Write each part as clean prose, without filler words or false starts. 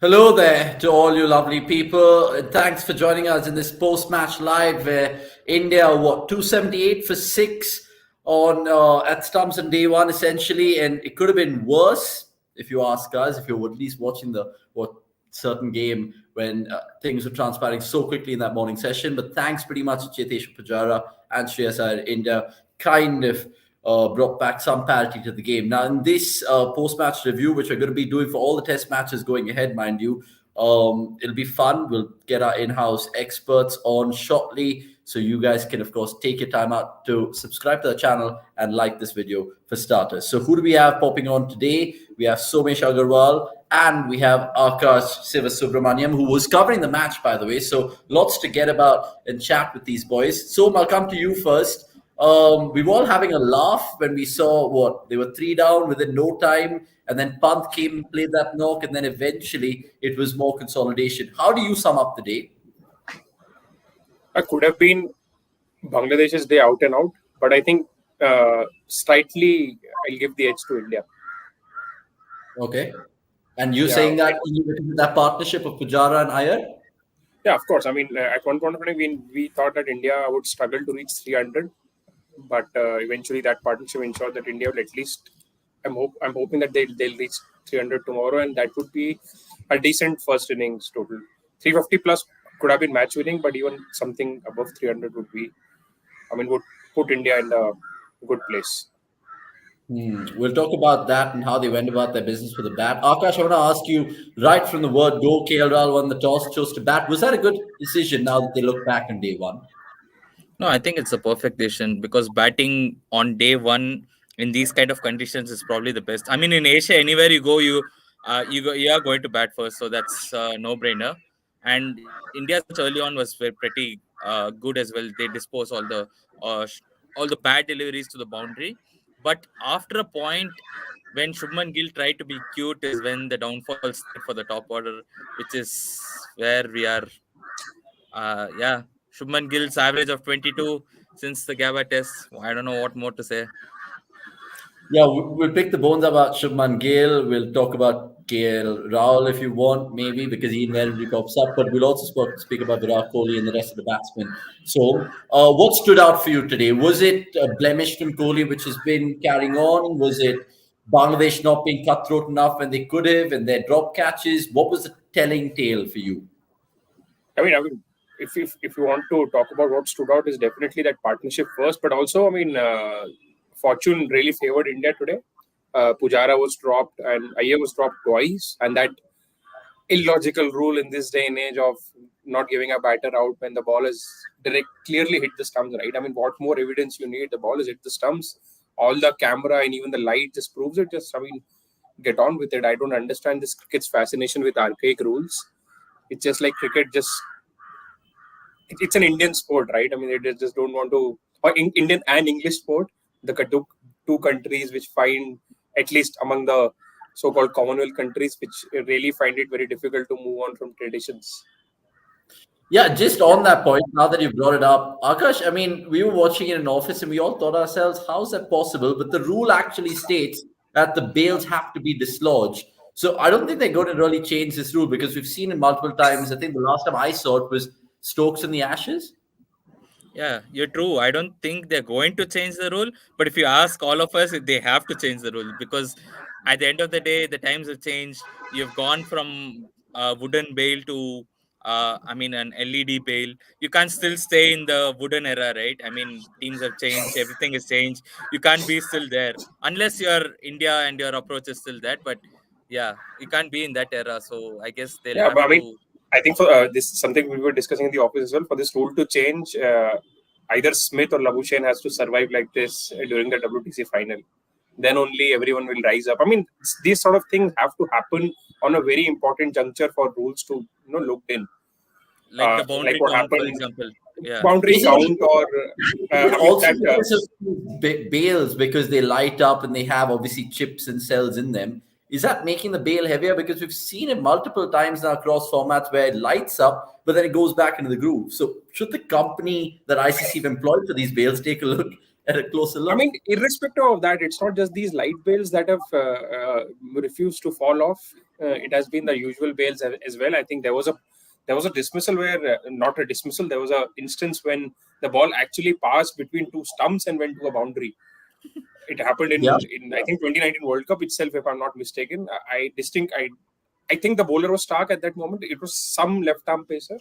Hello there to all you lovely people. Thanks for joining us in this post-match live where India, 278 for 6 on at stumps on day one, essentially. And it could have been worse if you ask us, if you were at least watching the what certain game when things were transpiring so quickly in that morning session. But thanks pretty much to Chetesh Pujara and Shreyas Iyer. India kind of brought back some parity to the game. Now, in this post-match review, which we're going to be doing for all the test matches going ahead, mind you, it'll be fun. We'll get our in-house experts on shortly, so you guys can, of course, take your time out to subscribe to the channel and like this video for starters. So who do we have popping on today? We have Somesh Agarwal and we have Akash Sivasubramaniam, who was covering the match, by the way. So lots to get about and chat with these boys. So I'll come to you first. We were all having a laugh when we saw they were 3 down within no time, and then Pant came, played that knock, and then eventually it was more consolidation. How do you sum up the day? It could have been Bangladesh's day out and out, but I think slightly I'll give the edge to India. Okay. And you saying that that partnership of Pujara and Iyer? Yeah, of course. I mean, at one point of time, we thought that India would struggle to reach 300, but eventually that partnership ensured that India will at least. I'm hoping that they'll reach 300 tomorrow, and that would be a decent first innings total. 350 plus could have been match winning, but even something above 300 would put India in a good place. We'll talk about that and how they went about their business with the bat. Akash, I want to ask you, right from the word go, KL Rahul won the toss, chose to bat. Was that a good decision now that they look back on day one? No, I think it's a perfect decision because batting on day one in these kind of conditions is probably the best. I mean, in Asia, anywhere you go, you are going to bat first, so that's a no-brainer. And India's early on was pretty good as well. They disposed all the bad deliveries to the boundary, but after a point, when Shubman Gill tried to be cute, is when the downfall started for the top order, which is where we are. Shubman Gill's average of 22 since the Gaba test. I don't know what more to say. Yeah, we'll pick the bones about Shubman Gill. We'll talk about KL Rahul if you want, maybe, because he invariably pops up. But we'll also speak about Virat Kohli and the rest of the batsmen. So, what stood out for you today? Was it a blemish from Kohli, which has been carrying on? Was it Bangladesh not being cutthroat enough when they could have, and their drop catches? What was the telling tale for you? I mean, if you want to talk about what stood out, is definitely that partnership first, but also, fortune really favored India today. Pujara was dropped and Iyer was dropped twice, and that illogical rule in this day and age of not giving a batter out when the ball is clearly hit the stumps, right? I mean, what more evidence you need? The ball has hit the stumps. All the camera and even the light just proves it. Get on with it. I don't understand this cricket's fascination with archaic rules. It's just like cricket. It's an Indian sport, right? I mean, they just don't want to. Or Indian and English sport, the two countries which find, at least among the so-called Commonwealth countries, which really find it very difficult to move on from traditions. Yeah, just on that point, now that you brought it up, Akash, I mean, we were watching it in office and we all thought ourselves, how is that possible? But the rule actually states that the bails have to be dislodged. So I don't think they're going to really change this rule because we've seen it multiple times. I think the last time I saw it was Stokes in the Ashes. Yeah, you're true. I don't think they're going to change the rule. But if you ask all of us, they have to change the rule because at the end of the day, the times have changed. You've gone from wooden bail to, an LED bail. You can't still stay in the wooden era, right? I mean, teams have changed. Everything has changed. You can't be still there unless you're India and your approach is still that. But yeah, you can't be in that era. So I guess they'll have to. I think for this is something we were discussing in the office as well. For this rule to change, either Smith or Labuschagne has to survive like this during the WTC final. Then only everyone will rise up. I mean, these sort of things have to happen on a very important juncture for rules to looked in. Like the boundary count, for example. Yeah. Boundary count or also bails because they light up and they have obviously chips and cells in them. Is that making the bail heavier? Because we've seen it multiple times now across formats where it lights up, but then it goes back into the groove. So should the company that ICC have employed for these bails take a look at a closer look? I mean, irrespective of that, it's not just these light bails that have refused to fall off. it has been the usual bails as well. I think there was a dismissal where not a dismissal. There was a instance when the ball actually passed between two stumps and went to a boundary. It happened Yeah. in I think 2019 World Cup itself, if I'm not mistaken. I think the bowler was Stark at that moment. It was some left arm pacer.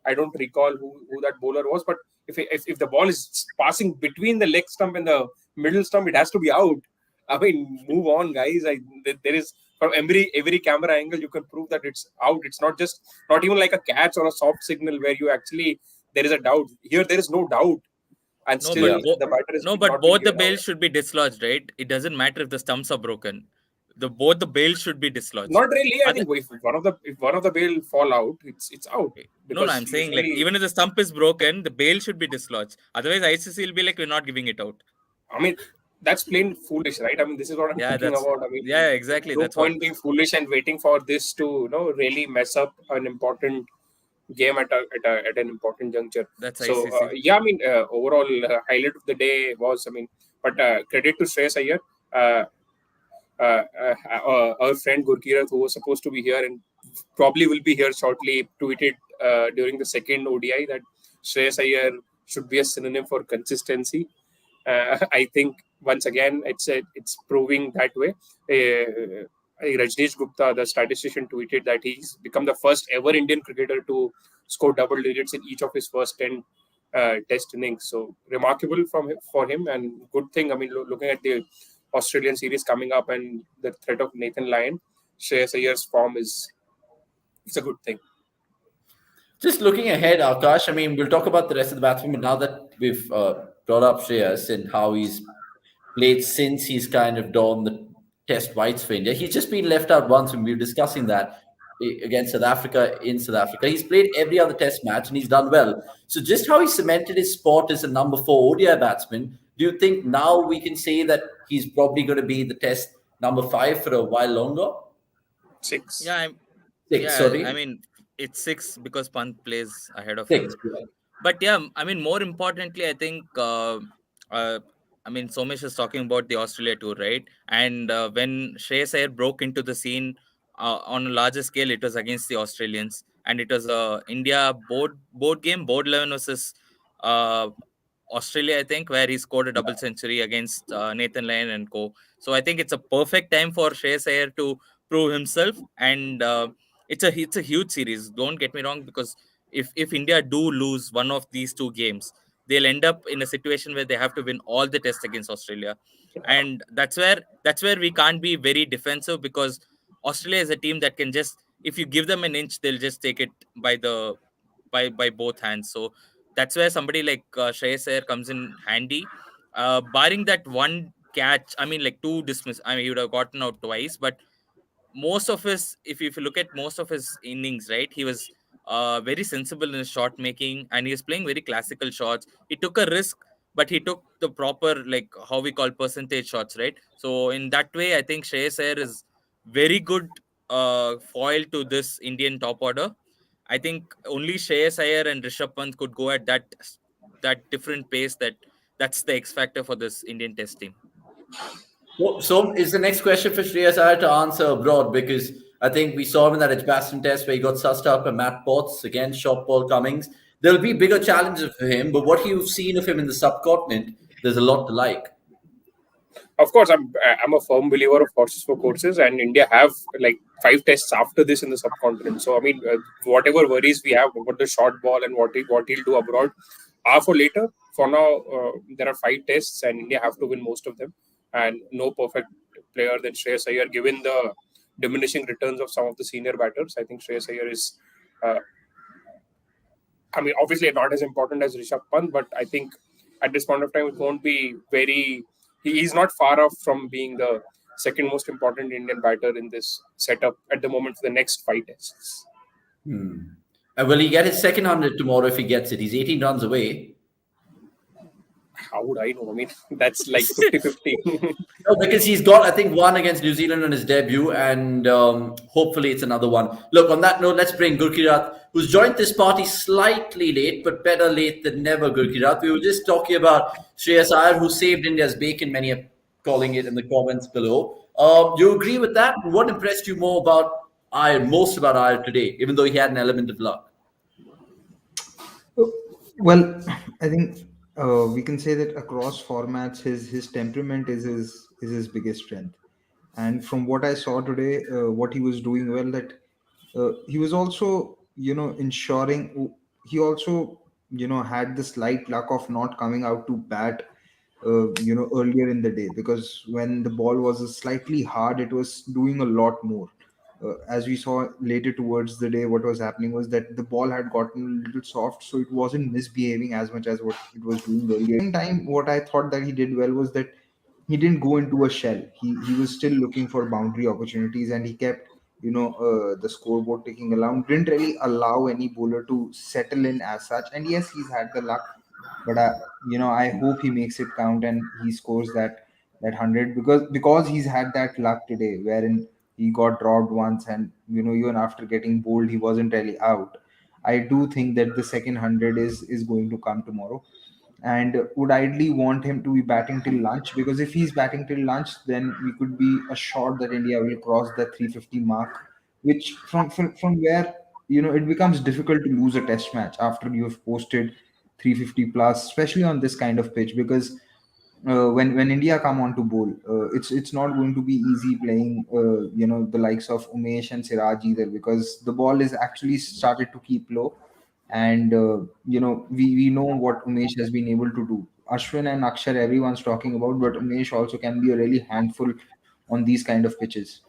I don't recall who that bowler was, but if the ball is passing between the leg stump and the middle stump, it has to be out. I mean, move on, guys. There is from every camera angle you can prove that it's out. It's not even like a catch or a soft signal where you actually there is a doubt. Here there is no doubt, and No, still but the batter is no, but not being both the given out. bails should be dislodged, right? It doesn't matter if the stumps are broken. Both the bails should be dislodged. Not really. I Other, think if one of the bail fall out, it's out no, because I'm saying like usually. even if the stump is broken, the bail should be dislodged. Otherwise, ICC will be like, we're not giving it out. I mean, that's plain foolish, right? I mean, this is what I'm Yeah, talking about. I mean, exactly. no That's what. point being foolish and waiting for this to, really mess up an important game at an important juncture. That's So, ICC. yeah, I mean, overall highlight of the day was, I mean, but credit to Shreyas Iyer. Our friend Gurkirat, who was supposed to be here and probably will be here shortly, tweeted during the second ODI that Shreyas Iyer should be a synonym for consistency. I think once again it's proving that way. Rajneesh Gupta, the statistician, tweeted that he's become the first ever Indian cricketer to score double digits in each of his first 10 test innings. So remarkable for him, and good thing. I mean, looking at the Australian series coming up and the threat of Nathan Lyon, Shreyas Iyer's form is a good thing. Just looking ahead, Akash, I mean, we'll talk about the rest of the batsmen, but now that we've brought up Shreyas and how he's played since he's kind of donned the test whites for India, he's just been left out once, and we were discussing that against South Africa in South Africa. He's played every other test match and he's done well. So just how he cemented his spot as a number 4 ODI batsman, do you think now we can say that he's probably going to be the test number 5 for a while longer? 6. Yeah, 6, sorry. I mean, it's 6 because Pant plays ahead of 6. him. But yeah, I mean, more importantly, I think, I mean, Somesh is talking about the Australia tour, right? And when Shreyas Iyer broke into the scene on a larger scale, it was against the Australians, and it was a India board game, board 11 versus Australia, I think, where he scored a double century against Nathan Lyon and co. So I think it's a perfect time for Shreyas Iyer to prove himself, and it's a huge series. Don't get me wrong, because if India do lose one of these two games, they'll end up in a situation where they have to win all the tests against Australia, and that's where we can't be very defensive, because Australia is a team that can just, if you give them an inch, they'll just take it by both hands. So that's where somebody like Shreyas Iyer comes in handy. Barring that one catch, I mean, like 2 dismiss, I mean, he would have gotten out twice, but most of his, if you look at most of his innings, right, he was very sensible in his shot making, and he was playing very classical shots. He took a risk, but he took the proper, like, how we call percentage shots, right? So in that way, I think Shreyas Iyer is very good foil to this Indian top order. I think only Shreyas Iyer and Rishabh Pant could go at that different pace. That's the X factor for this Indian Test team. So is the next question for Shreyas Iyer to answer abroad, because I think we saw him in that Edgbaston test where he got sussed out by Matt Potts against Shot Paul Cummings. There'll be bigger challenges for him, but what you've seen of him in the subcontinent, there's a lot to like. Of course, I'm a firm believer of horses for courses, and India have like 5 tests after this in the subcontinent. So I mean, whatever worries we have about the short ball and what he'll do abroad are for later. For now, there are 5 tests, and India have to win most of them. And no perfect player than Shreyas Iyer, given the diminishing returns of some of the senior batters. I think Shreyas Iyer is, I mean, obviously not as important as Rishabh Pant, but I think at this point of time, it won't be very. He's not far off from being the second most important Indian batter in this setup at the moment for the next 5 tests. And will he get his second 100 tomorrow if he gets it? He's 18 runs away. How would I know? I mean, that's like 50-50. No, because he's got, I think, one against New Zealand on his debut, and hopefully it's another one. Look, on that note, let's bring Gurkirat, who's joined this party slightly late, but better late than never, Gurkirat. We were just talking about Shreyas Iyer, who saved India's bacon, many are calling it in the comments below. You agree with that? What impressed you more about Iyer, most about Iyer today, even though he had an element of luck? Well, I think we can say that across formats, his temperament is his biggest strength. And from what I saw today, what he was doing well, that he was also ensuring he also had the slight luck of not coming out to bat earlier in the day, because when the ball was slightly hard, it was doing a lot more. As we saw later towards the day, what was happening was that the ball had gotten a little soft, so it wasn't misbehaving as much as what it was doing earlier. Same time, what I thought that he did well was that he didn't go into a shell. He was still looking for boundary opportunities, and he kept the scoreboard ticking around. Didn't really allow any bowler to settle in as such. And yes, he's had the luck, but I hope he makes it count and he scores that 100, because he's had that luck today, wherein he got dropped once, and even after getting bowled, he wasn't really out. I do think that the second 100 is going to come tomorrow, and would ideally want him to be batting till lunch, because if he's batting till lunch, then we could be assured that India will cross the 350 mark, which from where it becomes difficult to lose a test match after you've posted 350 plus, especially on this kind of pitch, because when India come on to bowl, it's not going to be easy playing the likes of Umesh and Siraj either, because the ball is actually started to keep low, and we know what Umesh has been able to do. Ashwin and Akshar, everyone's talking about, but Umesh also can be a really handful on these kind of pitches.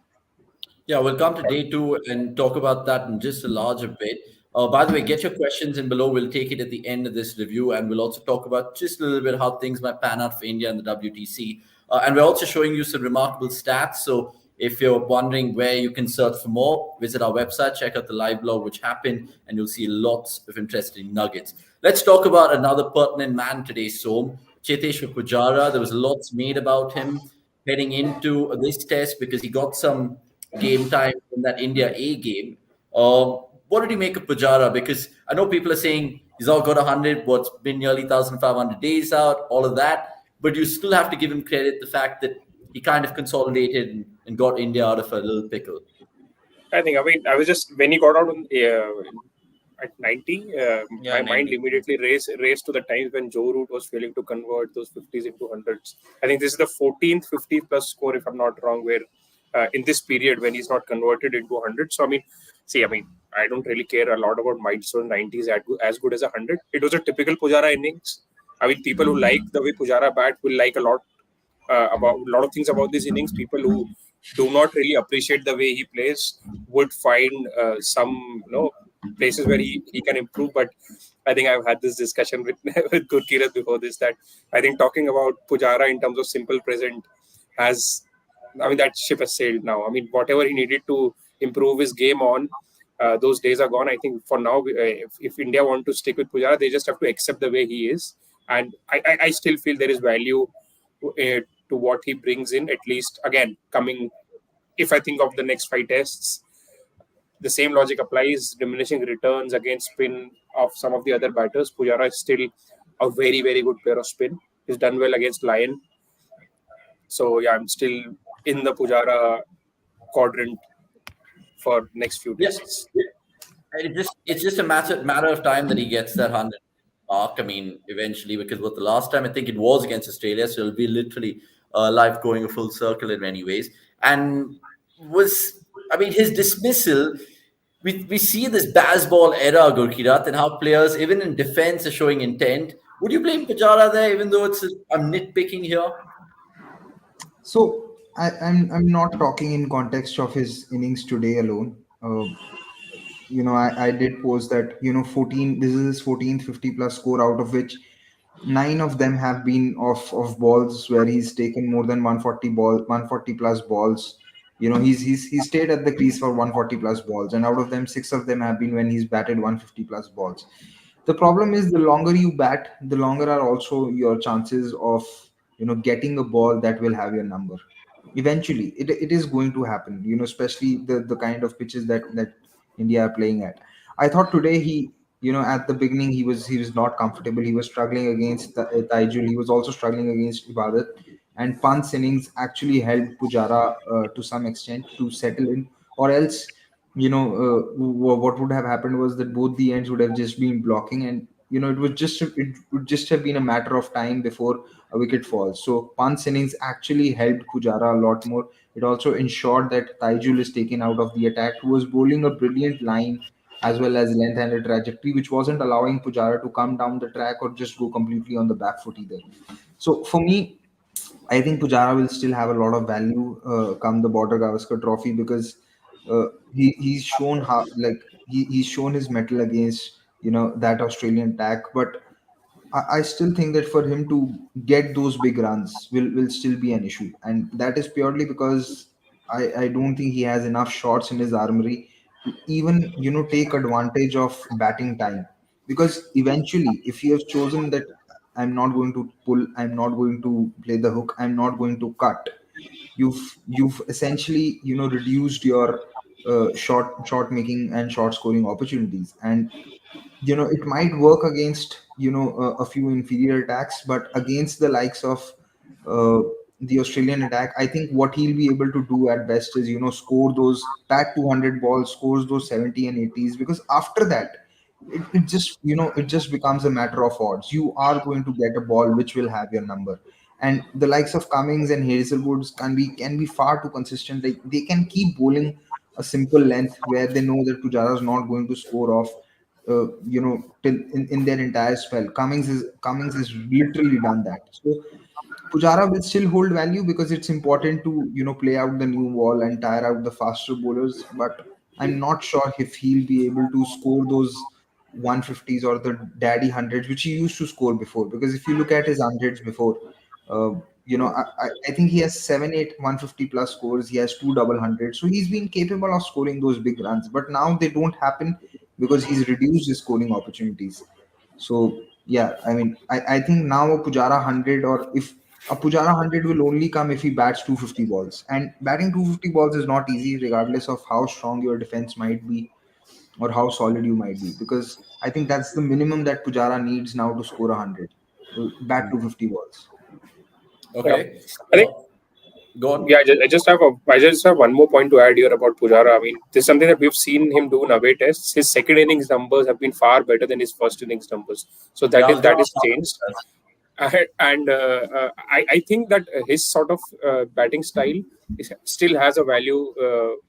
Yeah, we'll come to day two and talk about that in just a larger bit. By the way, get your questions in below. We'll take it at the end of this review, and we'll also talk about just a little bit how things might pan out for India and the WTC. And we're also showing you some remarkable stats. So if you're wondering where you can search for more, visit our website, check out the live blog which happened, and you'll see lots of interesting nuggets. Let's talk about another pertinent man today, Som, Cheteshwar Pujara. There was lots made about him heading into this test because he got some game time in that India A game. What did you make of Pujara? Because I know people are saying he's all got 100, what's been nearly 1,500 days out, all of that. But you still have to give him credit the fact that he kind of consolidated and got India out of a little pickle. I think, I mean, I was just, when he got out at 90, my 90. mind immediately raced to the times when Joe Root was failing to convert those 50s into 100s. I think this is the 14th 50 plus score, if I'm not wrong, where in this period when he's not converted into 100. So, I mean, I don't really care a lot about milestone 90s as good as 100. It was a typical Pujara innings. I mean, people who like the way Pujara bat will like a lot about a lot of things about this innings. People who do not really appreciate the way he plays would find some places where he can improve. But I think I've had this discussion with with Gurkirat before this, that I think talking about Pujara in terms of simple present that ship has sailed now. I mean, whatever he needed to improve his game on, those days are gone. I think for now, if India want to stick with Pujara, they just have to accept the way he is. And I still feel there is value to what he brings in, at least, again, coming, if I think of the next 5 tests, the same logic applies. Diminishing returns against spin of some of the other batters, Pujara is still a very, very good player of spin. He's done well against Lion. So, yeah, I'm still in the Pujara quadrant for next few tests. Yes. It's just a matter of time that he gets that 100 mark. I mean, eventually, because the last time I think it was against Australia, so it'll be literally life going a full circle in many ways. And his dismissal, we see this baseball era, Gurkirat, and how players, even in defense, are showing intent. Would you blame Pujara there, even though I'm nitpicking here? So I'm not talking in context of his innings today alone. I did post that 14. This is his 14th 50 plus score, out of which 9 of them have been of balls where he's taken more than 140 plus balls. He's stayed at the crease for 140 plus balls, and out of them, 6 of them have been when he's batted 150 plus balls. The problem is, the longer you bat, the longer are also your chances of getting a ball that will have your number. Eventually, it is going to happen. Especially the kind of pitches that India are playing at. I thought today at the beginning he was not comfortable. He was struggling against Taijul. He was also struggling against Ibadat. And Pant's innings actually helped Pujara to some extent to settle in, or else what would have happened was that both the ends would have just been blocking, and it would just have been a matter of time before a wicket falls. So Pant's innings actually helped Pujara a lot more. It also ensured that Taijul is taken out of the attack, who was bowling a brilliant line as well as length and a trajectory, which wasn't allowing Pujara to come down the track or just go completely on the back foot either. So for me, I think Pujara will still have a lot of value come the Border Gavaskar Trophy, because he's shown how, like, he's shown his mettle against that Australian attack. But I still think that for him to get those big runs will still be an issue, and that is purely because I don't think he has enough shots in his armory to even take advantage of batting time. Because eventually, if you have chosen that I'm not going to pull, I'm not going to play the hook, I'm not going to cut, you've essentially reduced your shot making and shot scoring opportunities. And it might work against a few inferior attacks, but against the likes of uh, the Australian attack, I think what he'll be able to do at best is score those pat 200 balls, scores those 70 and 80s, because after that it just becomes a matter of odds. You are going to get a ball which will have your number, and the likes of Cummings and Hazelwoods can be far too consistent. Like, they can keep bowling a simple length where they know that Pujara is not going to score off till in their entire spell. Cummings has literally done that. So Pujara will still hold value because it's important to play out the new ball and tire out the faster bowlers. But I'm not sure if he'll be able to score those 150s or the daddy hundreds which he used to score before. Because if you look at his hundreds before, uh, I think he has 7, 8, 150 plus scores. He has two double hundreds, so he's been capable of scoring those big runs. But now they don't happen because he's reduced his scoring opportunities. So yeah, I mean, I think now a Pujara 100, or if a Pujara 100 will only come if he bats 250 balls. And batting 250 balls is not easy, regardless of how strong your defense might be or how solid you might be. Because I think that's the minimum that Pujara needs now to score 100. Bat 250 balls. Yeah, Okay. I think. Go on. Yeah, I just have one more point to add here about Pujara. I mean, this is something that we've seen him do in away tests. His second innings numbers have been far better than his first innings numbers. So Yeah, I was that gonna is changed. And I think that his sort of batting style still has a value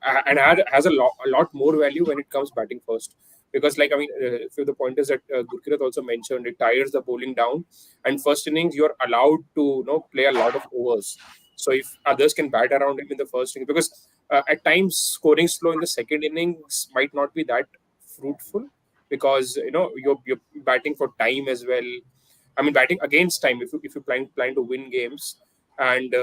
and has a lot more value when it comes batting first. Because, like, I mean, a few of the pointers that Gurkirat also mentioned, it tires the bowling down. And first innings, you're allowed to play a lot of overs. So if others can bat around him in the first innings, because at times scoring slow in the second innings might not be that fruitful, because you're batting for time as well. I mean, batting against time if you plan to win games, and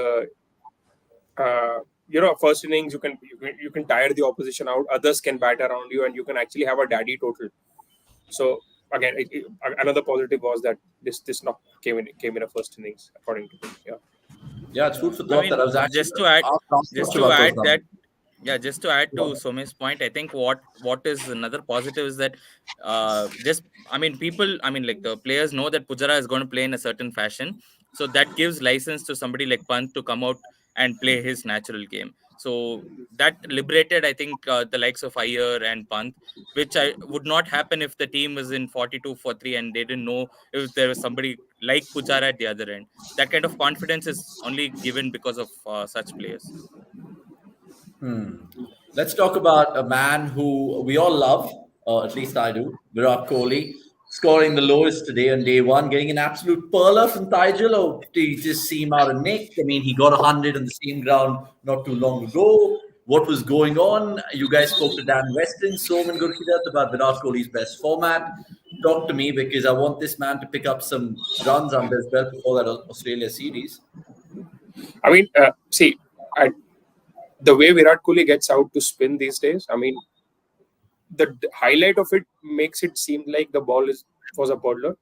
first innings you can tire the opposition out. Others can bat around you, and you can actually have a daddy total. So again, another positive was that this knock came in a first innings, according to me. Yeah. Yeah, it's food for I thought that I mean, was actually just to add, asked just to about those add numbers. that, yeah, just to add to Somesh's point, I think what is another positive is that just I mean, people, I mean, like, the players know that Pujara is going to play in a certain fashion, so that gives license to somebody like Pant to come out and play his natural game. So that liberated, I think, the likes of Iyer and Pant, which I would not happen if the team was in 42 for 3 and they didn't know if there was somebody like Pujara at the other end. That kind of confidence is only given because of such players. Let's talk about a man who we all love, or at least I do, Virat Kohli, scoring the lowest today on day one, getting an absolute perler from Taijul, or did he just seem out of nick? I mean, he got 100 on the same ground not too long ago. What was going on? You guys spoke to Dan Weston, Soman Gurkidat about Virat Kohli's best format. Talk to me, because I want this man to pick up some runs under his belt before that Australia series. I mean, see, I, the way Virat Kohli gets out to spin these days, I mean, the highlight of it makes it seem like the ball was a bowler.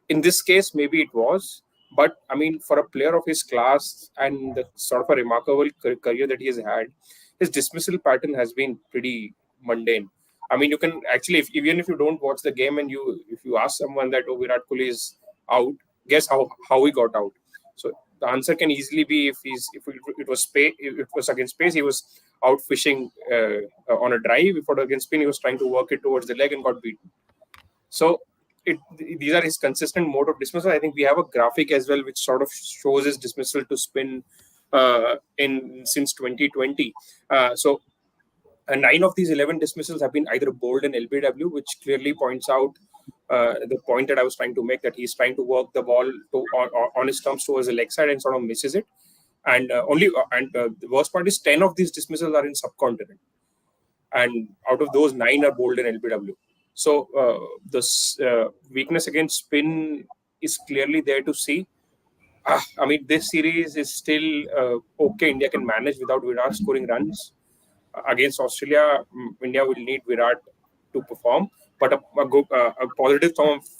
In this case, maybe it was, but I mean, for a player of his class and the sort of a remarkable career that he has had, his dismissal pattern has been pretty mundane. I mean, you can actually, even if you don't watch the game and if you ask someone that, oh, Virat Kohli is out, guess how he got out. So the answer can easily be if it was against pace, he was out fishing on a drive. If it was against spin, he was trying to work it towards the leg and got beaten. So these are his consistent mode of dismissal. I think we have a graphic as well which sort of shows his dismissal to spin in since 2020. So 9 of these 11 dismissals have been either bowled in LBW, which clearly points out the point that I was trying to make, that he's trying to work the ball on his stumps towards the leg side and sort of misses it. And the worst part is 10 of these dismissals are in subcontinent, and out of those 9 are bowled in LBW. So the weakness against spin is clearly there to see. I mean, this series is still okay. India can manage without Virat scoring runs. Against Australia, India will need Virat to perform. But a positive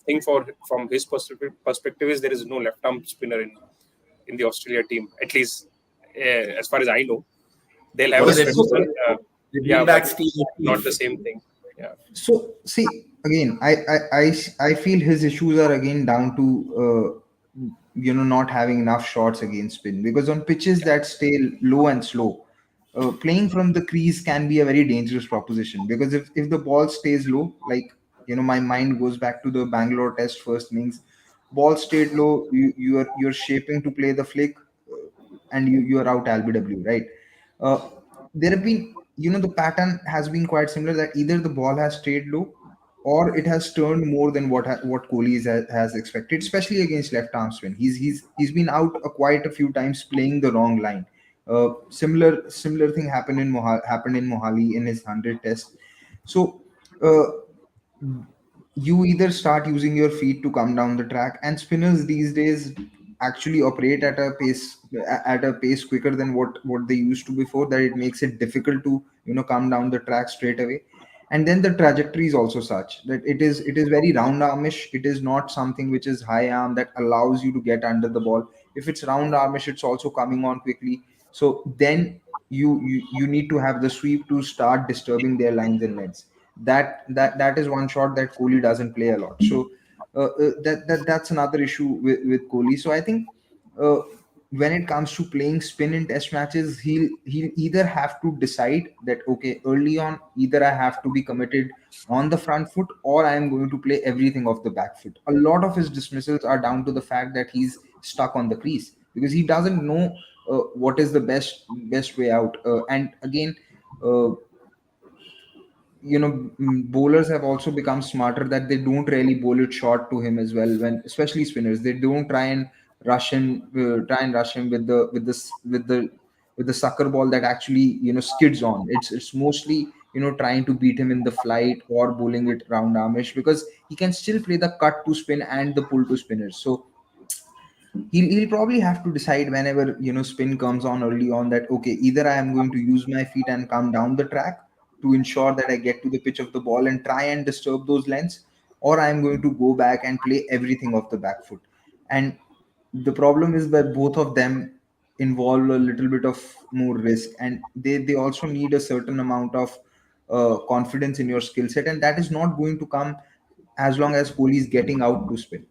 thing from his perspective is there is no left-arm spinner in the Australia team, at least as far as I know. They'll have a spinner. But not the same thing. Yeah. So see, again, I feel his issues are again down to not having enough shots against spin, because on pitches that stay low and slow, playing from the crease can be a very dangerous proposition, because if the ball stays low, like my mind goes back to the Bangalore test first innings, ball stayed low, you're shaping to play the flick, and you're out LBW, right? There have been, the pattern has been quite similar, that either the ball has stayed low or it has turned more than what Kohli has expected, especially against left arm spin. He's been out quite a few times playing the wrong line. Similar thing happened in Mohali in his 100 test. So you either start using your feet to come down the track, and spinners these days actually operate at a pace quicker than what they used to before, that it makes it difficult to come down the track straight away. And then the trajectory is also such that it is very round armish. It is not something which is high arm that allows you to get under the ball. If it's round armish, it's also coming on quickly. So then you need to have the sweep to start disturbing their lines and lengths. That is one shot that Kohli doesn't play a lot. So that's another issue with Kohli. So I think when it comes to playing spin in test matches, he'll either have to decide that, okay, early on, either I have to be committed on the front foot or I am going to play everything off the back foot. A lot of his dismissals are down to the fact that he's stuck on the crease, because he doesn't know what is the best way out. And again, bowlers have also become smarter, that they don't really bowl it short to him as well, when especially spinners, they don't try and rush him with the sucker ball that actually skids on. It's mostly trying to beat him in the flight or bowling it round armish, because he can still play the cut to spin and the pull to spinners. So he'll probably have to decide whenever spin comes on early on, that okay, either I am going to use my feet and come down the track to ensure that I get to the pitch of the ball and try and disturb those lengths, or I am going to go back and play everything off the back foot. And the problem is that both of them involve a little bit of more risk, and they also need a certain amount of confidence in your skill set, and that is not going to come as long as Kohli is getting out to spin,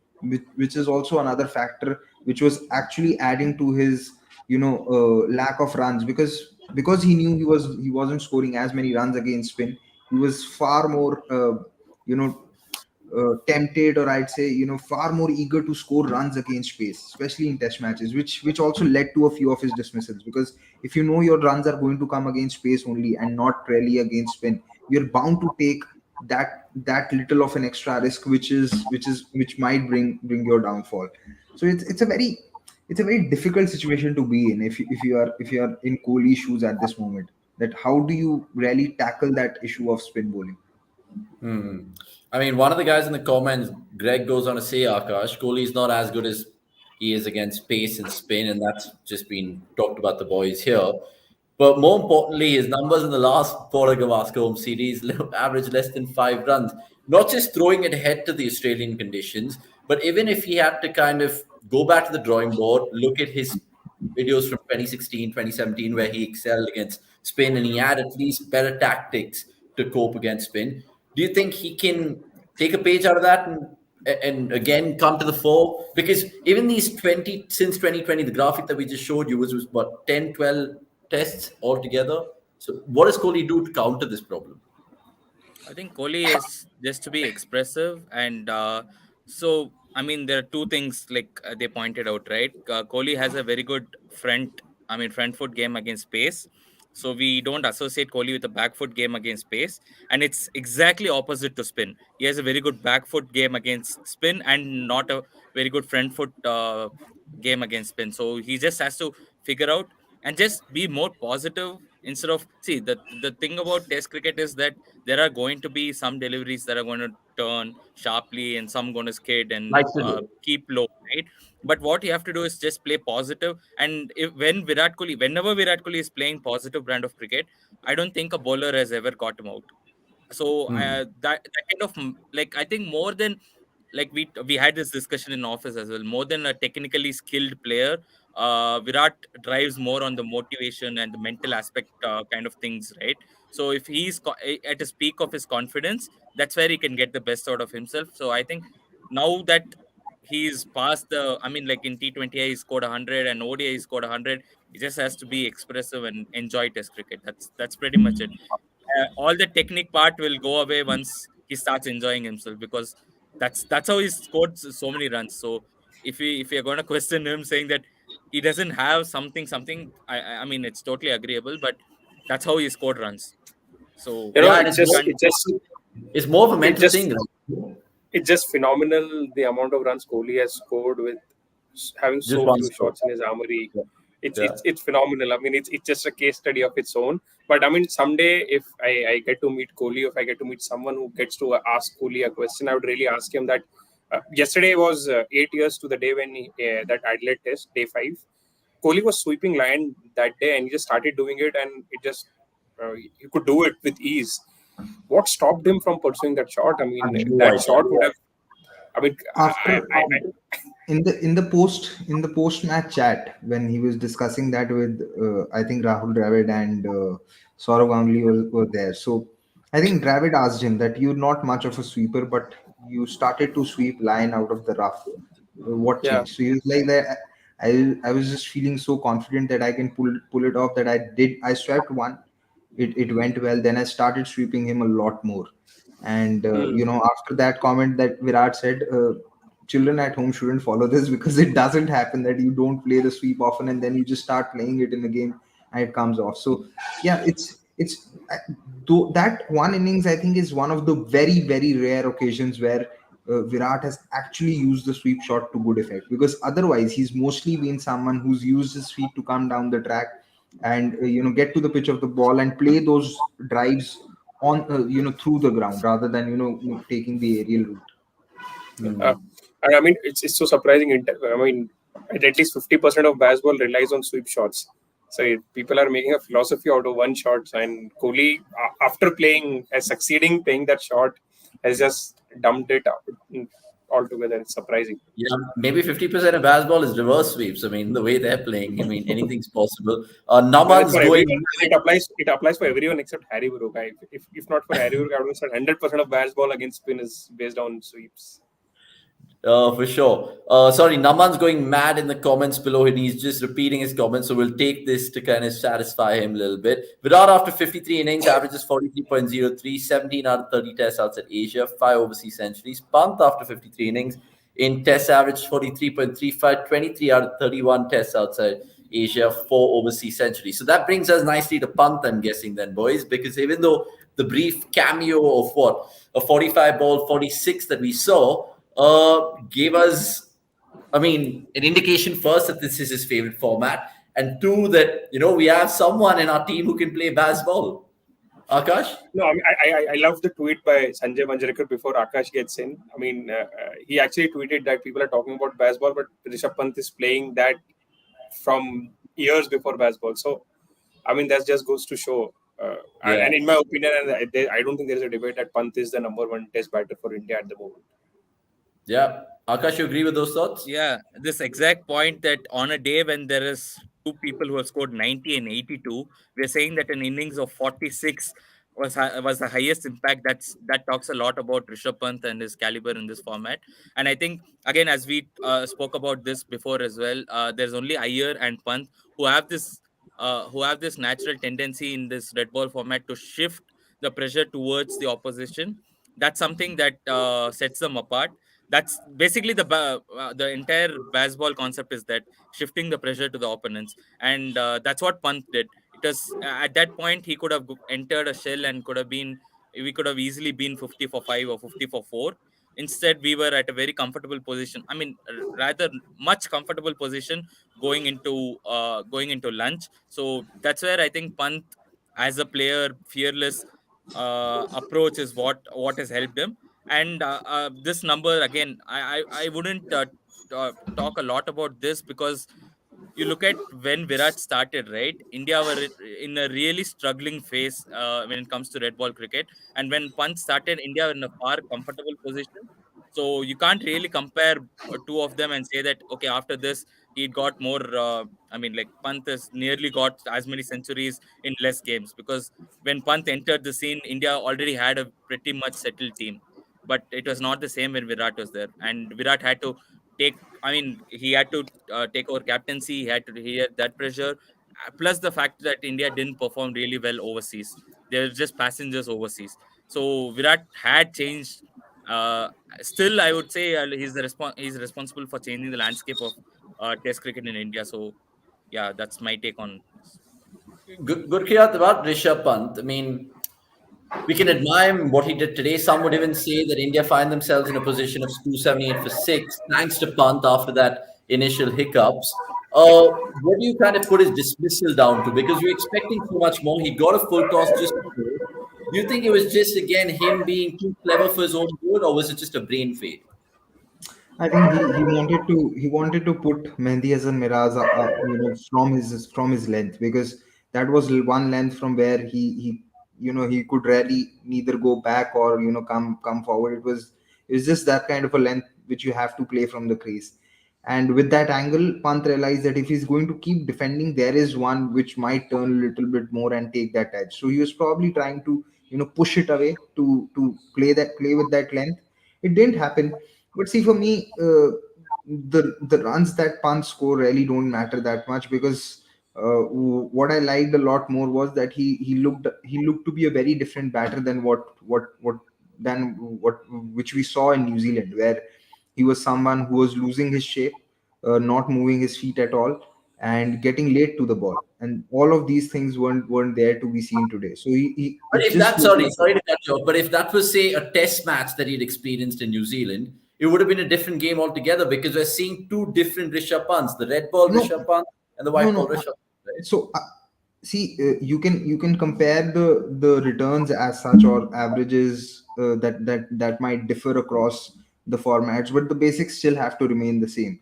which is also another factor which was actually adding to his lack of runs, because he knew he wasn't scoring as many runs against spin. He was far more you know tempted, or I'd say far more eager to score runs against pace, especially in test matches, which also led to a few of his dismissals, because if you know your runs are going to come against pace only and not really against spin, you're bound to take that little of an extra risk, which might bring your downfall. So it's a very difficult situation to be in, if you are in Kohli's shoes at this moment, that how do you really tackle that issue of spin bowling. I mean, one of the guys in the comments, Greg, goes on to say, Akash, Kohli is not as good as he is against pace and spin, and that's just been talked about the boys here. But more importantly, his numbers in the last Border Gavaskar home series averaged less than 5 runs. Not just throwing it ahead to the Australian conditions, but even if he had to kind of go back to the drawing board, look at his videos from 2016, 2017, where he excelled against spin and he had at least better tactics to cope against spin. Do you think he can take a page out of that and and again come to the fore? Because even these 20 since 2020, the graphic that we just showed you was what, 10, 12 tests altogether. So what does Kohli do to counter this problem? I think Kohli is just to be expressive, and so I mean there are two things like they pointed out, right? Kohli has a very good front foot game against pace. So we don't associate Kohli with a back foot game against pace, and it's exactly opposite to spin. He has a very good back foot game against spin, and not a very good front foot game against spin. So he just has to figure out and just be more positive instead of, see, the thing about Test cricket is that there are going to be some deliveries that are going to turn sharply and some going to skid and Likes to do. keep low, right? But what you have to do is just play positive. And whenever Virat Kohli is playing positive brand of cricket, I don't think a bowler has ever got him out. So Hmm. that kind of like, I think more than, like, we had this discussion in office as well, more than a technically skilled player, Virat drives more on the motivation and the mental aspect kind of things, right? So if at his peak of his confidence, that's where he can get the best out of himself. So I think now that he's past the, I mean, like in T20 he scored 100 and ODI he scored 100, he just has to be expressive and enjoy Test cricket. That's pretty much it. All the technique part will go away once he starts enjoying himself, because that's how he scored so many runs. So if you're going to question him saying that he doesn't have something, I mean, it's totally agreeable, but that's how he scored runs. So You know, Yeah, and it's you just can't. it's more of a it mental just thing, right? it's just phenomenal the amount of runs Kohli has scored with having Just so one few stroke. shots in his armory. Yeah. It's Yeah. it's it's phenomenal. I mean, it's just a case study of its own. But I mean, someday if I get to meet Kohli, if I get to meet someone who gets to ask Kohli a question, I would really ask him that. Yesterday was 8 years to the day when that Adelaide Test, day 5. Kohli was sweeping line that day, and he just started doing it, and it just he could do it with ease. What stopped him from pursuing that shot? I I mean, have no that idea. shot would have. I mean, After in the post match chat, when he was discussing that with I think Rahul Dravid and Saurav Ganguly were there. So I think Dravid asked him that you're not much of a sweeper, but you started to sweep line out of the rough. What yeah. changed? So he was like that. I was just feeling so confident that I can pull it off, that I swept one. It went well. Then I started sweeping him a lot more. And Hmm. after that comment that Virat said, children at home shouldn't follow this, because it doesn't happen that you don't play the sweep often and then you just start playing it in the game and it comes off. So yeah, though that one innings, I think, is one of the very very rare occasions where Virat has actually used the sweep shot to good effect, because otherwise he's mostly been someone who's used his feet to come down the track and get to the pitch of the ball and play those drives on through the ground, rather than taking the aerial route. Uh, and I mean, it's so surprising. I mean, at least 50% of baseball relies on sweep shots. So people are making a philosophy out of one shot. And Kohli, after succeeding playing that shot, has just dumped it out altogether. It's surprising. Yeah, maybe 50% of basketball is reverse sweeps. I mean, the way they're playing, I mean, anything's possible. Well, it's Naman's for going everyone. It applies for everyone except Harry Brook. If not for Harry Brook, I would have said 100% of baseball against spin is based on sweeps. For sure. Sorry, Naman's going mad in the comments below, and he's just repeating his comments. So we'll take this to kind of satisfy him a little bit. Virat, after 53 innings, averages 43.03, 17 out of 30 tests outside Asia, 5 overseas centuries. Pant, after 53 innings, in tests, averaged 43.35, 23 out of 31 tests outside Asia, 4 overseas centuries. So that brings us nicely to Pant, I'm guessing, then, boys, because even though the brief cameo of a 45 ball 46 that we saw gave us, I mean, an indication first that this is his favorite format, and two, that, we have someone in our team who can play baseball. Akash? No, I mean, I love the tweet by Sanjay Manjrekar before Akash gets in. I mean, he actually tweeted that people are talking about baseball, but Rishabh Pant is playing that from years before baseball. So, I mean, that just goes to show. Yeah. And in my opinion, and I don't think there is a debate that Pant is the number one test batter for India at the moment. Yeah. Akash, you agree with those thoughts? Yeah, this exact point, that on a day when there is two people who have scored 90 and 82, we're saying that an innings of 46 was the highest impact. That talks a lot about Rishabh Pant and his caliber in this format. And I think again, as we spoke about this before as well, there's only Iyer and Pant who have this natural tendency in this red ball format to shift the pressure towards the opposition. That's something that sets them apart. That's basically the entire baseball concept, is that shifting the pressure to the opponents, and that's what Pant did. It was at that point he could have entered a shell and could have been we could have easily been 50 for 5 or 50 for 4. Instead, we were at a very comfortable position. I mean, rather much comfortable position going into lunch. So that's where I think Pant, as a player, fearless approach is what has helped him. And this number again, I wouldn't talk a lot about this, because you look at when Virat started, right? India were in a really struggling phase when it comes to red ball cricket. And when Pant started, India were in a far comfortable position. So you can't really compare two of them and say that, okay, after this, he got more. I mean, like Pant has nearly got as many centuries in less games, because when Pant entered the scene, India already had a pretty much settled team. But it was not the same when Virat was there. And Virat had to take I mean, he had to take over captaincy. He had that pressure, plus the fact that India didn't perform really well overseas. They're just passengers overseas. So Virat had changed. Uh, Still, I would say he's responsible for changing the landscape of Test cricket in India. So yeah, that's my take on this. Gurkhirat, about Rishabh Pant. I mean, we can admire him, what he did today. Some would even say that India find themselves in a position of 278 for 6, thanks to Pant after that initial hiccups. What do you kind of put his dismissal down to? Because you're expecting so much more. He got a full toss just before. Do you think it was just, again, him being too clever for his own good, or was it just a brain fade? I think he wanted to put Mehdi Hasan Miraz from his length, because that was one length from where he could rarely neither go back or come forward. It was just that kind of a length which you have to play from the crease. And with that angle, Pant realized that if he's going to keep defending, there is one which might turn a little bit more and take that edge. So he was probably trying to push it away to play with that length. It didn't happen. But see, for me, the runs that Pant score really don't matter that much, because what I liked a lot more was that he looked to be a very different batter than what which we saw in New Zealand, where he was someone who was losing his shape, not moving his feet at all, and getting late to the ball. And all of these things weren't there to be seen today. So But it if just that, looked sorry, like. sorry to cut you off, but if that was, say, a test match that he'd experienced in New Zealand, it would have been a different game altogether, because we're seeing two different Rishabh Pants, the red ball No, Rishabh Pant and the no, white ball no. Rishabh Pant, right? So see, you can compare the returns as such, or averages that might differ across the formats, but the basics still have to remain the same.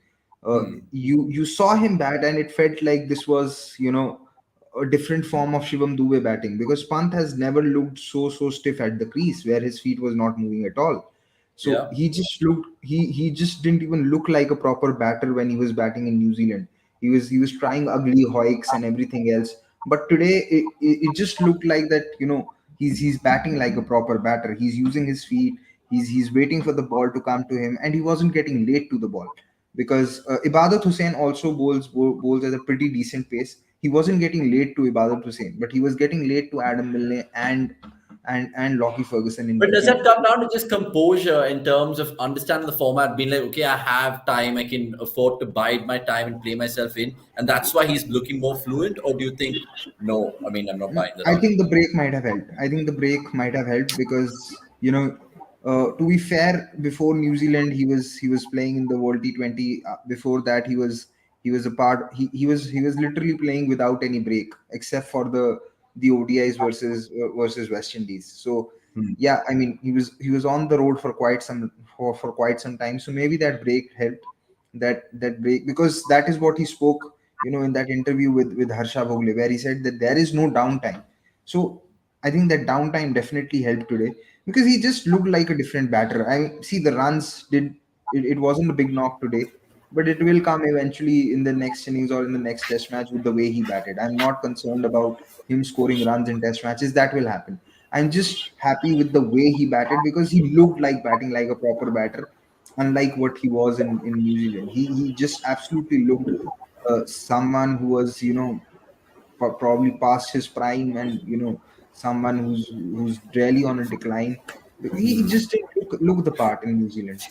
You saw him bat, and it felt like this was a different form of Shivam Dube batting, because Pant has never looked so stiff at the crease where his feet was not moving at all. So Yeah. he just didn't even look like a proper batter when he was batting in New Zealand. He was trying ugly hoiks and everything else. But today it just looked like that. He's batting like a proper batter. He's using his feet. He's waiting for the ball to come to him, and he wasn't getting late to the ball, because Ibadat Hussain also bowls at a pretty decent pace. He wasn't getting late to Ibadat Hussain, but he was getting late to Adam Milne and Lockie Ferguson in But does between. that come down to just composure in terms of understanding the format, being like, okay, I have time, I can afford to bide my time and play myself in, and that's why he's looking more fluent? Or do you think, no, I mean, I'm not buying that I argument? think the break might have helped. I think the break might have helped, because to be fair, before New Zealand, he was playing in the World T20. Before that, he was a part. He was literally playing without any break, except for the ODIs versus West Indies. So Hmm. yeah, I mean, he was on the road for quite some time. So maybe that break helped. That break, because that is what he spoke in that interview with Harsha Bhogle, where he said that there is no downtime. So I think that downtime definitely helped today, because he just looked like a different batter. I mean, see, the runs it wasn't a big knock today, but it will come eventually in the next innings or in the next test match with the way he batted. I'm not concerned about him scoring runs in test matches. That will happen. I'm just happy with the way he batted because he looked like batting like a proper batter, unlike what he was in New Zealand. He just absolutely looked someone who was, probably past his prime, and someone who's really on a decline. He just didn't look the part in New Zealand.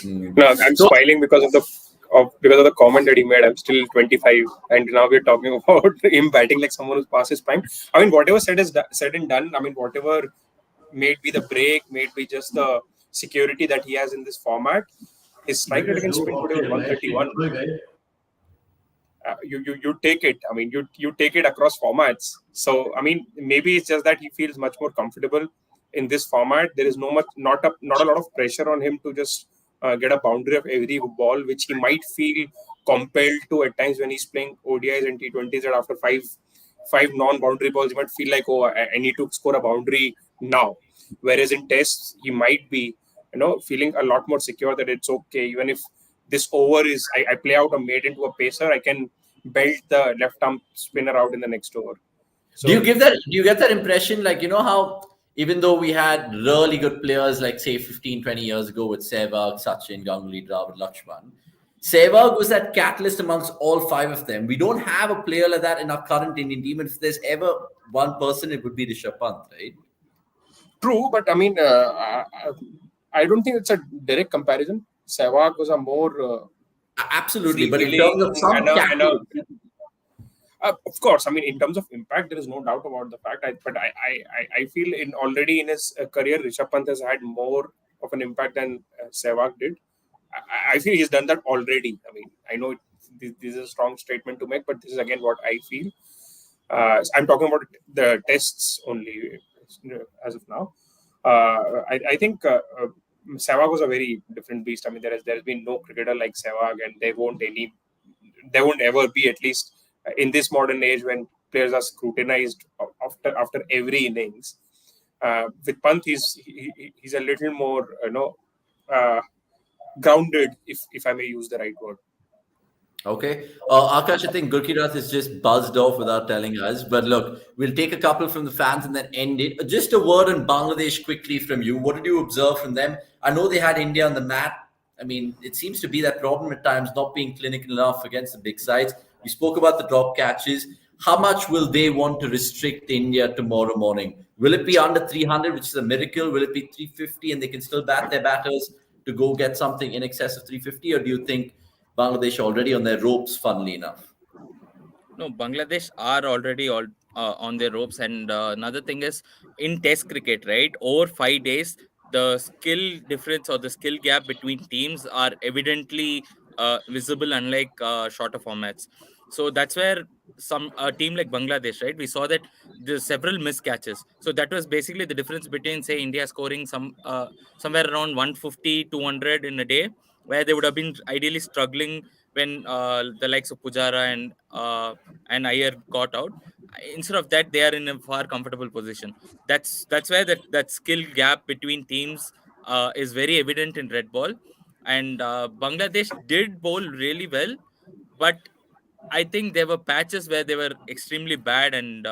No, I'm So smiling because of the comment that he made. I'm still 25, and now we're talking about him batting like someone who's past his prime. I mean, whatever said and done. I mean, whatever may it be the break, may it be just the security that he has in this format. His strike rate against spin today was 131. You take it. I mean, you take it across formats. So I mean, maybe it's just that he feels much more comfortable in this format. There is not a lot of pressure on him to just get a boundary of every ball, which he might feel compelled to at times when he's playing ODIs and T20s. That after five non-boundary balls, he might feel like, oh, I need to score a boundary now. Whereas in tests, he might be feeling a lot more secure that it's okay, even if this over is I play out a made into a pacer, I can belt the left arm spinner out in the next over. So do you get that impression, like, how even though we had really good players like, say, 15, 20 years ago with Sehwag, Sachin, Ganguly, Dravid, Lakshman, Sehwag was that catalyst amongst all five of them. We don't have a player like that in our current Indian team. If there's ever one person, it would be Rishabh Pant, right? true, but I mean, I don't think it's a direct comparison. Sehwag was a more Absolutely, but in terms of freewheeling some and catalyst, of course, I mean, in terms of impact, there is no doubt about the fact. I feel already in his career, Rishabh Pant has had more of an impact than Sehwag did. I feel he's done that already. I mean, I know this is a strong statement to make, but this is again what I feel. I'm talking about the tests only as of now. I think Sehwag was a very different beast. I mean, there has been no cricketer like Sehwag, and there won't ever be, at least in this modern age when players are scrutinized after every innings. With Pant, he's a little more grounded, if I may use the right word. okay. Akash, I think Gurkirath is just buzzed off without telling us. But look, we'll take a couple from the fans and then end it. Just a word on Bangladesh quickly from you. What did you observe from them? I know they had India on the mat. I mean, it seems to be that problem at times, not being clinical enough against the big sides. We spoke about the drop catches. How much will they want to restrict India tomorrow morning? Will it be under 300, which is a miracle? Will it be 350 and they can still bat their batters to go get something in excess of 350? Or do you think Bangladesh already on their ropes, funnily enough? No, Bangladesh are already all on their ropes. And another thing is, in Test cricket, right, over 5 days, the skill difference or the skill gap between teams are evidently visible, unlike shorter formats. So that's where a team like Bangladesh, right, we saw that there's several missed catches. So that was basically the difference between, say, India scoring somewhere around 150, 200 in a day, where they would have been ideally struggling when the likes of Pujara and Iyer got out. Instead of that, they are in a far comfortable position. That's where that skill gap between teams is very evident in red ball. And Bangladesh did bowl really well, but I think there were patches where they were extremely bad, and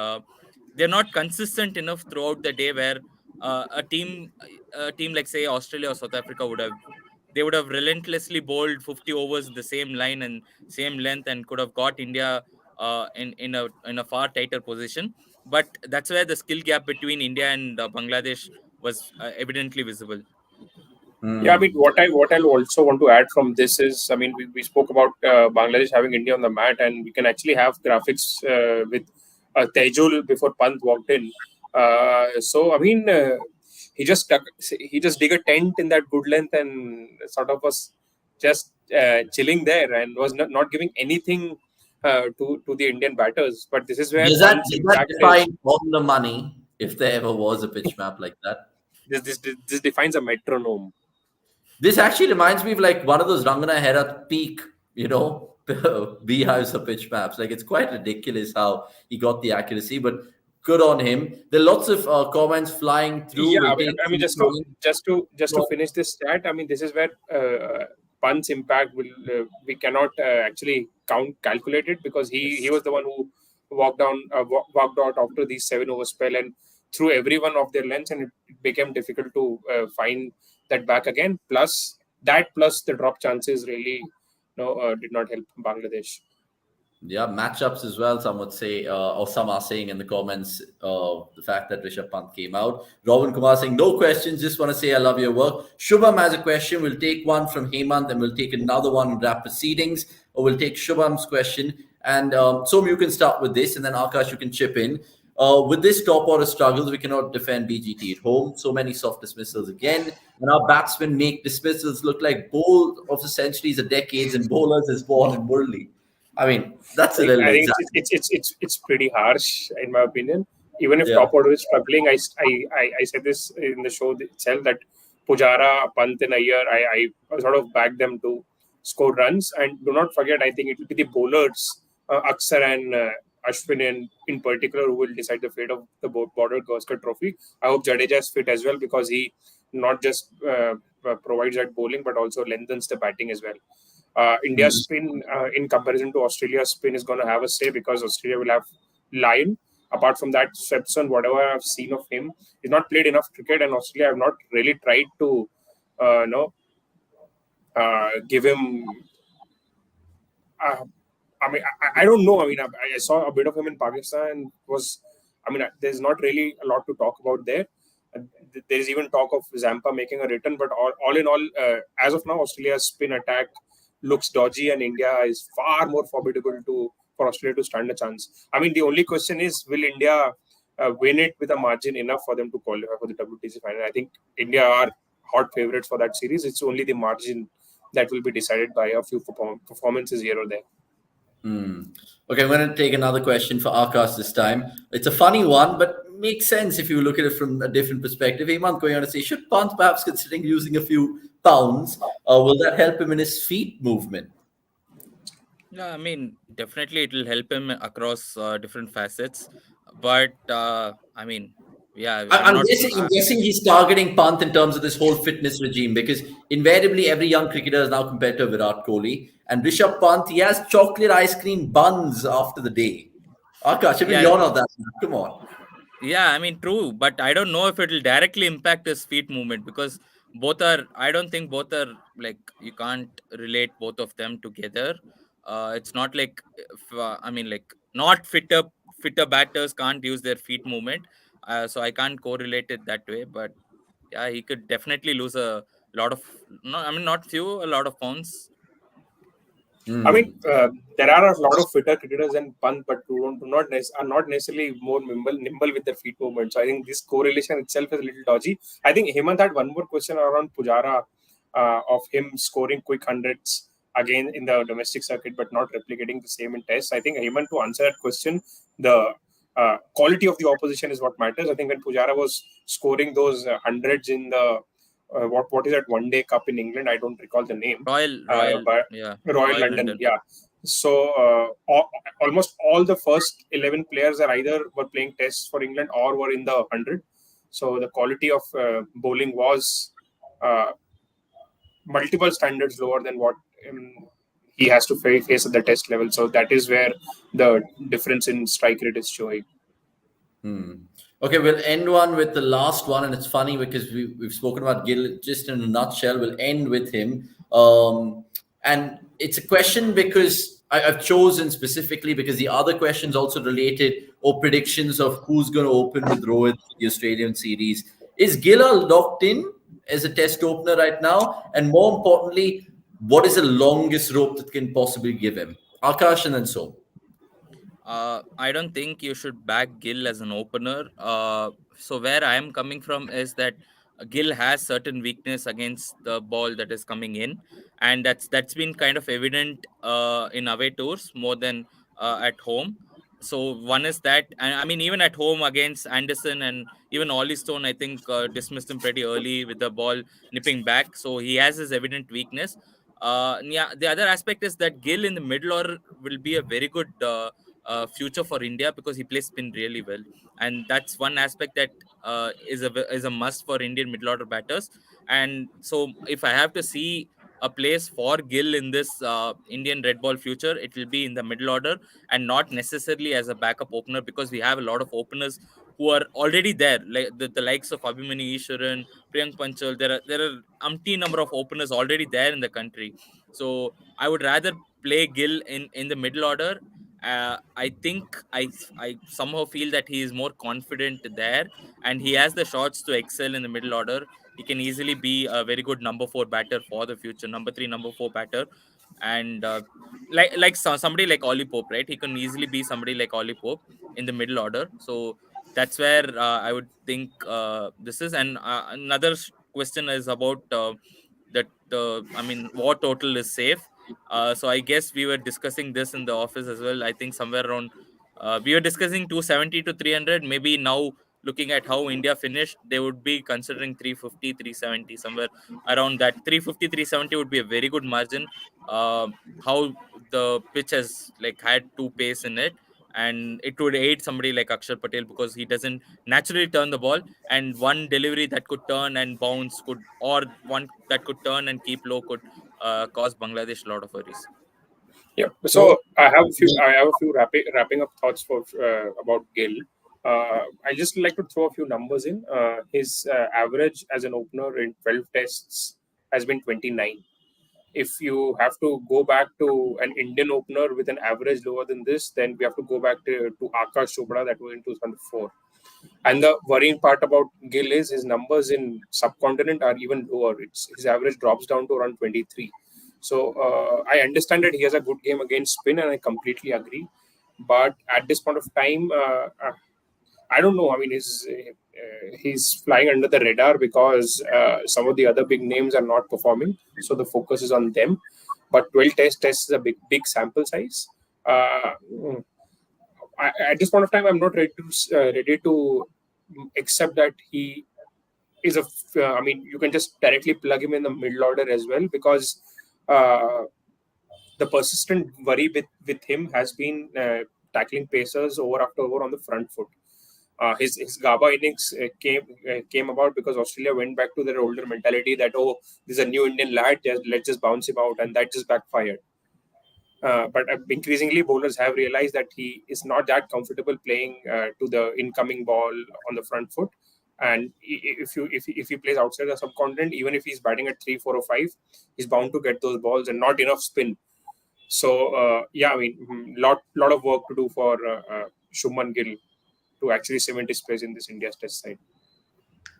they're not consistent enough throughout the day. Where a team like, say, Australia or South Africa would have relentlessly bowled 50 overs in the same line and same length, and could have got India in a far tighter position. But that's where the skill gap between India and Bangladesh was evidently visible. Yeah, I mean, what I'll also want to add from this is, I mean, we spoke about Bangladesh having India on the mat, and we can actually have graphics with Tejul before Pant walked in. So I mean, he just dig a tent in that good length and sort of was just chilling there and was not giving anything to the Indian batters. But this is where Pant's Does that impact is. define on the money if there ever was a pitch map like that? This defines a metronome. This actually reminds me of like one of those Rangana Herath peak, beehives or pitch maps. Like, it's quite ridiculous how he got the accuracy, but good on him. There are lots of comments flying through. Yeah, We'll take I mean, just to finish this stat, I mean, this is where Pant's impact will we cannot actually calculate it, because he was the one who walked out after the 7 over spell, and through every one of their lengths, and it became difficult to find that back again. Plus the drop chances really did not help Bangladesh. Yeah, matchups as well. Some would say, or some are saying in the comments, the fact that Rishabh Pant came out. Robin Kumar saying, no questions. Just want to say I love your work. Shubham has a question. We'll take one from Hemant, and we'll take another one and wrap proceedings. Or we'll take Shubham's question. And Som, you can start with this, and then Akash, you can chip in. With this top order struggles, we cannot defend BGT at home. So many soft dismissals again. And our batsmen make dismissals look like bowl of the centuries of decades and bowlers as Vaughan and Murli. I mean, that's a little I think exaggerated. it's pretty harsh in my opinion. Even if Yeah. top order is struggling, I said this in the show itself that Pujara, Pant, and Iyer, I sort of back them to score runs. And do not forget, I think it will be the bowlers, Aksar and Ashwin in particular, who will decide the fate of the border Gavaskar Trophy. I hope Jadeja is fit as well, because he not just provides that bowling but also lengthens the batting as well. India's spin, in comparison to Australia's spin, is going to have a say, because Australia will have Lyon. Apart from that, Swepson, whatever I've seen of him, he's not played enough cricket, and Australia have not really tried to, give him. I don't know. I mean, I saw a bit of him in Pakistan. There's not really a lot to talk about there. There's even talk of Zampa making a return, but all in all, as of now, Australia's spin attack looks dodgy, and India is far more formidable for Australia to stand a chance. I mean, the only question is, will India win it with a margin enough for them to qualify for the WTC final? I think India are hot favorites for that series. It's only the margin that will be decided by a few performances here or there. Okay, I'm going to take another question for Akash this time. It's a funny one, but makes sense if you look at it from a different perspective. Hemant going on to say, should Pant perhaps considering losing a few pounds? Will that help him in his feet movement? Yeah, I mean, definitely it will help him across different facets. But I mean, yeah, I'm I'm not. guessing he's targeting Pant in terms of this whole fitness regime, because invariably every young cricketer is now compared to Virat Kohli. And Rishabh Pant, he has chocolate ice cream buns after the day. Akash, even Yeah, you're not that. Come on. yeah, I mean, true, but I don't know if it will directly impact his feet movement, because both are. I don't think both are like, you can't relate both of them together. It's not like, if, I mean, like, not fitter batters can't use their feet movement. So I can't correlate it that way. But yeah, he could definitely lose a lot of. No, I mean, not few, a lot of pounds. I mean, there are a lot of fitter cricketers than Pant, but who are not necessarily more nimble with their feet movement. So I think this correlation itself is a little dodgy. I think Hemant had one more question around Pujara, of him scoring quick hundreds again in the domestic circuit, but not replicating the same in tests. I think, Hemant, to answer that question, the quality of the opposition is what matters. I think when Pujara was scoring those hundreds in the what is that one day cup in England? I don't recall the name. But Yeah, Royal London, yeah. So almost all the first 11 players are either were playing tests for England or were in the 100. So the quality of bowling was multiple standards lower than what he has to face at the test level. So that is where the difference in strike rate is showing. Okay, we'll end one with the last one, and it's funny because we've spoken about Gill just in a nutshell. We'll end with him, and it's a question because I've chosen specifically because the other questions also related or predictions of who's going to open with Rohit for the Australian series. Is Gill locked in as a test opener right now? And more importantly, what is the longest rope that can possibly give him? Akash and then so. I don't think you should back Gill as an opener. So where I am coming from is that Gill has certain weakness against the ball that is coming in, and that's been kind of evident in away tours more than at home. So one is that, and I mean, even at home against Anderson and even Ollie Stone, I think dismissed him pretty early with the ball nipping back. So he has his evident weakness. Yeah, the other aspect is that Gill in the middle order will be a very good future for India, because he plays spin really well, and that's one aspect that is a must for Indian middle order batters. And so, if I have to see a place for Gill in this Indian red ball future, it will be in the middle order and not necessarily as a backup opener, because we have a lot of openers who are already there, like the likes of Abhimanyu Ishwaran, Priyank Panchal. There are umpteen number of openers already there in the country. So I would rather play Gill in the middle order. I think I somehow feel that he is more confident there, and he has the shots to excel in the middle order. He can easily be a very good number 4 batter for the future, number 3, number 4 batter, and somebody like Ollie Pope, right? He can easily be somebody like Ollie Pope in the middle order. So that's where I would think this is. And another question is about that. I mean, what total is safe? So I guess we were discussing this in the office as well. I think somewhere around we were discussing 270 to 300. Maybe now, looking at how India finished, they would be considering 350, 370, somewhere around that. 350, 370 would be a very good margin. How the pitch has like had two pace in it, and it would aid somebody like Akshar Patel because he doesn't naturally turn the ball, and one delivery that could turn and bounce could, or one that could turn and keep low could cause Bangladesh a lot of worries. Yeah. So I have a few wrapping up thoughts for about Gill. I just like to throw a few numbers in. His average as an opener in 12 tests has been 29. If you have to go back to an Indian opener with an average lower than this, then we have to go back to Akash Chopra, that was in 2004. And the worrying part about Gill is his numbers in subcontinent are even lower. His average drops down to around 23. So I understand that he has a good game against spin, and I completely agree. But at this point of time, I don't know. I mean, he's flying under the radar because some of the other big names are not performing, so the focus is on them. But 12 tests is a big sample size. At this point of time, I'm not ready to accept that he is I mean, you can just directly plug him in the middle order as well, because the persistent worry with him has been tackling pacers over after over on the front foot. His Gaba innings came about because Australia went back to their older mentality that, oh, this is a new Indian lad, let's just bounce him out, and that just backfired. But increasingly, bowlers have realized that he is not that comfortable playing to the incoming ball on the front foot. And if he plays outside the subcontinent, even if he's batting at 3, 4, or 5, he's bound to get those balls and not enough spin. So yeah, I mean, lot of work to do for Shubman Gill to actually cement his place in this India's test side.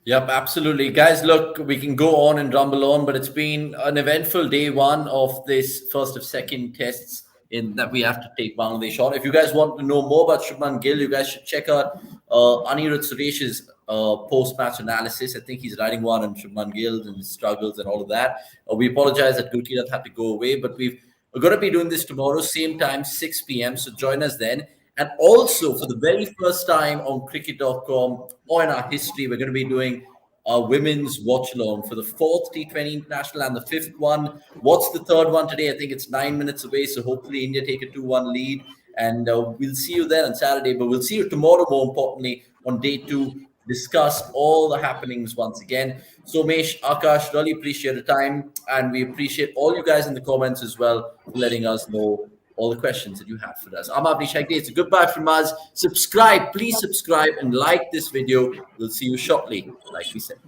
Yep, absolutely. Guys, look, we can go on and rumble on, but it's been an eventful day one of this first of second tests in that we have to take Bangladesh on. If you guys want to know more about Shubman Gill, you guys should check out Anirudh Suresh's post-match analysis. I think he's writing one on Shubman Gill and his struggles and all of that. We apologize that Gurkirath had to go away, but we're going to be doing this tomorrow, same time, 6 p.m. So join us then. And also, for the very first time on cricket.com or in our history, we're going to be doing a women's watch along for the fourth T20 International and the fifth one. What's the third one today? I think it's 9 minutes away. So hopefully India take a 2-1 lead. And we'll see you then on Saturday. But we'll see you tomorrow, more importantly, on day 2, to discuss all the happenings once again. So, Mesh, Akash, really appreciate the time. And we appreciate all you guys in the comments as well for letting us know all the questions that you had for us. I'm Avnish Hegde. It's a goodbye from us. Subscribe, please subscribe and like this video. We'll see you shortly, like we said.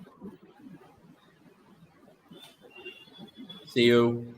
See you.